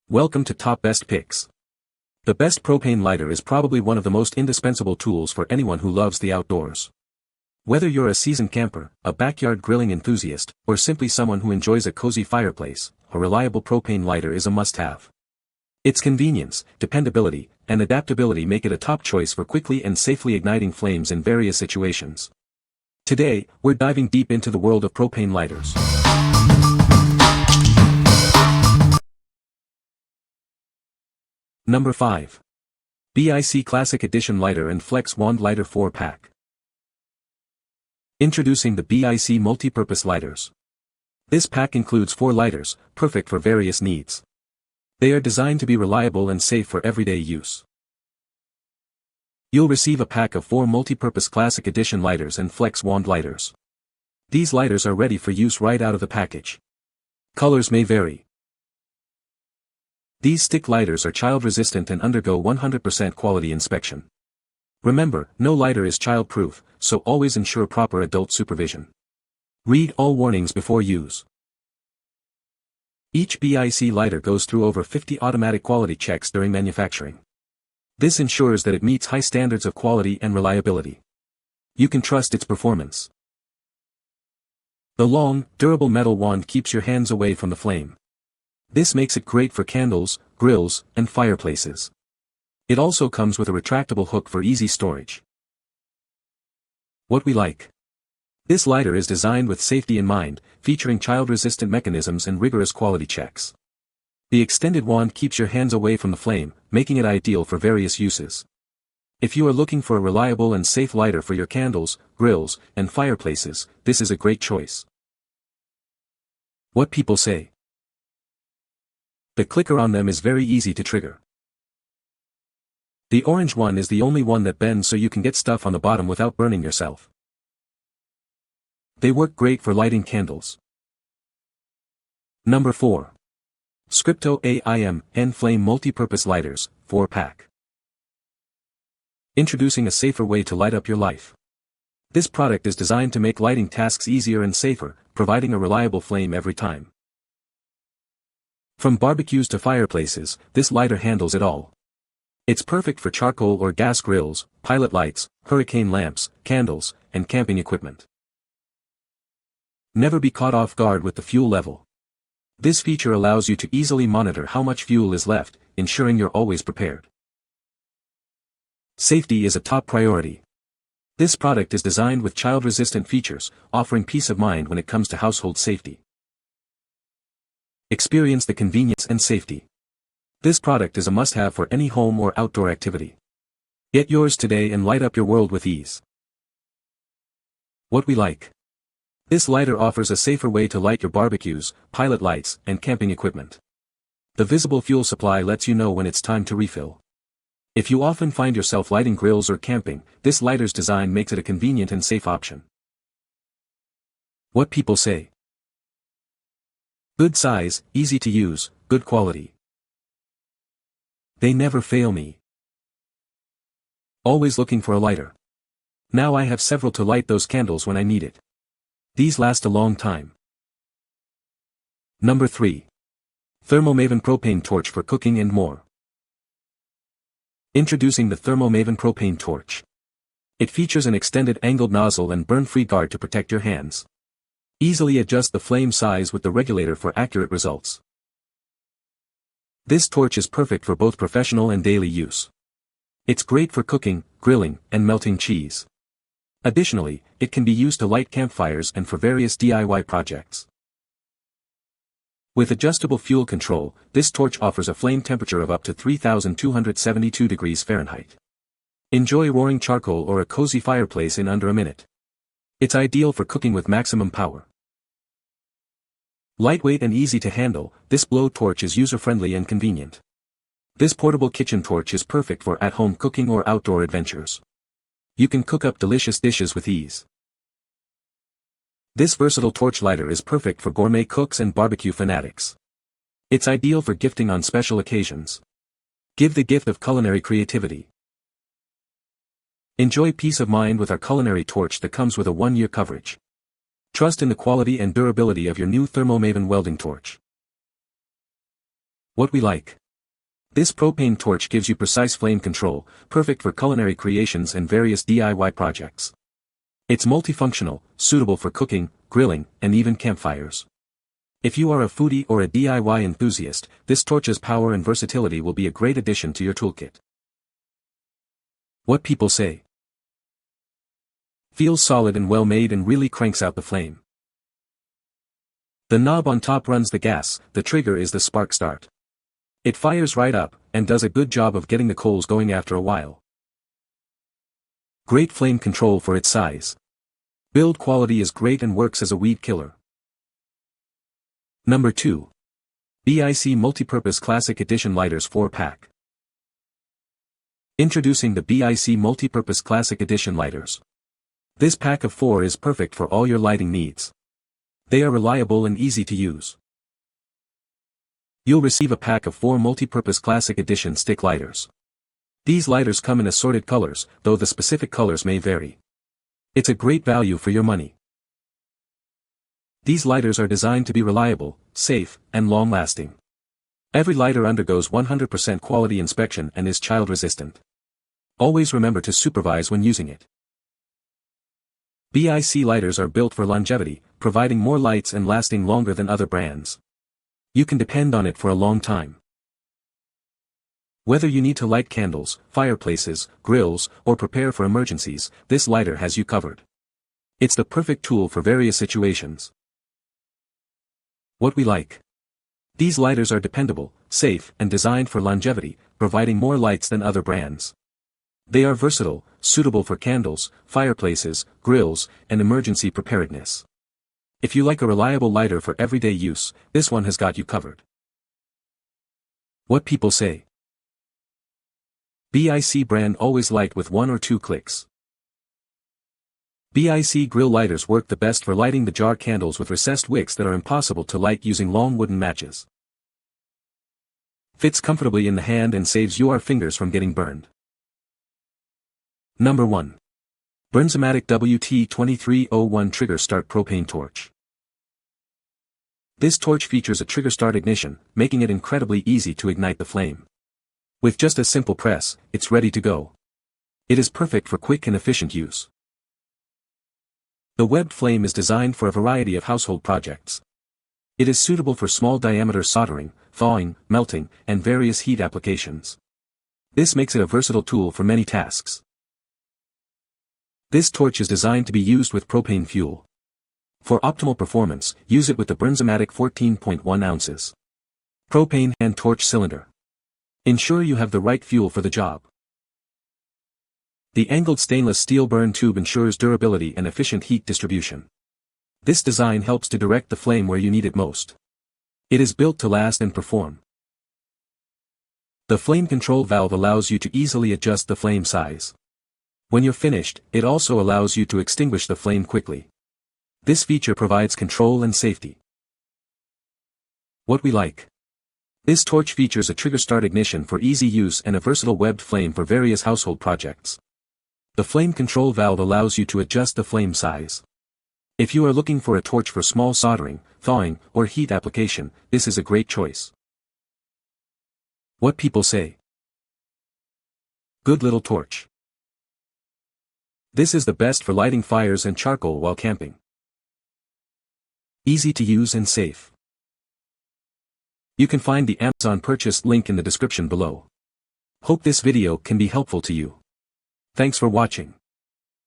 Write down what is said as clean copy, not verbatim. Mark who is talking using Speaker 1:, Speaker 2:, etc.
Speaker 1: Welcome to Top Best Picks. The best propane lighter is probably one of the most indispensable tools for anyone who loves the outdoors. Whether you're a seasoned camper, a backyard grilling enthusiast, or simply someone who enjoys a cozy fireplace, a reliable propane lighter is a must-have. Its convenience, dependability, and adaptability make it a top choice for quickly and safely igniting flames in various situations. Today, we're diving deep into the world of propane lighters. Number 5. BIC Classic Edition Lighter and Flex Wand Lighter 4-Pack. Introducing the BIC Multi-Purpose Lighters. This pack includes 4 lighters, perfect for various needs. They are designed to be reliable and safe for everyday use. You'll receive a pack of 4 multi-purpose Classic Edition lighters and Flex Wand lighters. These lighters are ready for use right out of the package. Colors may vary. These stick lighters are child-resistant and undergo 100% quality inspection. Remember, no lighter is child-proof, so always ensure proper adult supervision. Read all warnings before use. Each BIC lighter goes through over 50 automatic quality checks during manufacturing. This ensures that it meets high standards of quality and reliability. You can trust its performance. The long, durable metal wand keeps your hands away from the flame. This makes it great for candles, grills, and fireplaces. It also comes with a retractable hook for easy storage. What we like. This lighter is designed with safety in mind, featuring child-resistant mechanisms and rigorous quality checks. The extended wand keeps your hands away from the flame, making it ideal for various uses. If you are looking for a reliable and safe lighter for your candles, grills, and fireplaces, this is a great choice. What people say. The clicker on them is very easy to trigger. The orange one is the only one that bends so you can get stuff on the bottom without burning yourself. They work great for lighting candles. Number 4. Scripto AIM N-Flame Multi-Purpose Lighters, 4-Pack. Introducing a safer way to light up your life. This product is designed to make lighting tasks easier and safer, providing a reliable flame every time. From barbecues to fireplaces, this lighter handles it all. It's perfect for charcoal or gas grills, pilot lights, hurricane lamps, candles, and camping equipment. Never be caught off guard with the fuel level. This feature allows you to easily monitor how much fuel is left, ensuring you're always prepared. Safety is a top priority. This product is designed with child-resistant features, offering peace of mind when it comes to household safety. Experience the convenience and safety. This product is a must-have for any home or outdoor activity. Get yours today and light up your world with ease. What we like. This lighter offers a safer way to light your barbecues, pilot lights, and camping equipment. The visible fuel supply lets you know when it's time to refill. If you often find yourself lighting grills or camping, this lighter's design makes it a convenient and safe option. What people say. Good size, easy to use, good quality. They never fail me. Always looking for a lighter. Now I have several to light those candles when I need it. These last a long time. Number 3. ThermoMaven Propane Torch for Cooking and More. Introducing the ThermoMaven Propane Torch. It features an extended angled nozzle and burn-free guard to protect your hands. Easily adjust the flame size with the regulator for accurate results. This torch is perfect for both professional and daily use. It's great for cooking, grilling, and melting cheese. Additionally, it can be used to light campfires and for various DIY projects. With adjustable fuel control, this torch offers a flame temperature of up to 3,272 degrees Fahrenheit. Enjoy roaring charcoal or a cozy fireplace in under a minute. It's ideal for cooking with maximum power. Lightweight and easy to handle, this blow torch is user-friendly and convenient. This portable kitchen torch is perfect for at-home cooking or outdoor adventures. You can cook up delicious dishes with ease. This versatile torch lighter is perfect for gourmet cooks and barbecue fanatics. It's ideal for gifting on special occasions. Give the gift of culinary creativity. Enjoy peace of mind with our culinary torch that comes with a 1-year coverage. Trust in the quality and durability of your new ThermoMaven welding torch. What we like. This propane torch gives you precise flame control, perfect for culinary creations and various DIY projects. It's multifunctional, suitable for cooking, grilling, and even campfires. If you are a foodie or a DIY enthusiast, this torch's power and versatility will be a great addition to your toolkit. What people say. Feels solid and well made and really cranks out the flame. The knob on top runs the gas, the trigger is the spark start. It fires right up, and does a good job of getting the coals going after a while. Great flame control for its size. Build quality is great and works as a weed killer. Number 2. BIC Multipurpose Classic Edition Lighters 4-Pack. Introducing the BIC Multipurpose Classic Edition Lighters. This pack of 4 is perfect for all your lighting needs. They are reliable and easy to use. You'll receive a pack of 4 multi-purpose classic edition stick lighters. These lighters come in assorted colors, though the specific colors may vary. It's a great value for your money. These lighters are designed to be reliable, safe, and long-lasting. Every lighter undergoes 100% quality inspection and is child-resistant. Always remember to supervise when using it. BIC lighters are built for longevity, providing more lights and lasting longer than other brands. You can depend on it for a long time. Whether you need to light candles, fireplaces, grills, or prepare for emergencies, this lighter has you covered. It's the perfect tool for various situations. What we like. These lighters are dependable, safe, and designed for longevity, providing more lights than other brands. They are versatile, suitable for candles, fireplaces, grills, and emergency preparedness. If you like a reliable lighter for everyday use, this one has got you covered. What people say. BIC brand always light with 1 or 2 clicks. BIC grill lighters work the best for lighting the jar candles with recessed wicks that are impossible to light using long wooden matches. Fits comfortably in the hand and saves your fingers from getting burned. Number 1. BERNZOMATIC WT2301 Trigger Start Propane Torch. This torch features a trigger start ignition, making it incredibly easy to ignite the flame. With just a simple press, it's ready to go. It is perfect for quick and efficient use. The webbed flame is designed for a variety of household projects. It is suitable for small diameter soldering, thawing, melting, and various heat applications. This makes it a versatile tool for many tasks. This torch is designed to be used with propane fuel. For optimal performance, use it with the BERNZOMATIC 14.1 ounces propane hand torch cylinder. Ensure you have the right fuel for the job. The angled stainless steel burn tube ensures durability and efficient heat distribution. This design helps to direct the flame where you need it most. It is built to last and perform. The flame control valve allows you to easily adjust the flame size. When you're finished, it also allows you to extinguish the flame quickly. This feature provides control and safety. What we like. This torch features a trigger start ignition for easy use and a versatile webbed flame for various household projects. The flame control valve allows you to adjust the flame size. If you are looking for a torch for small soldering, thawing, or heat application, this is a great choice. What people say. Good little torch. This is the best for lighting fires and charcoal while camping. Easy to use and safe. You can find the Amazon purchase link in the description below. Hope this video can be helpful to you. Thanks for watching.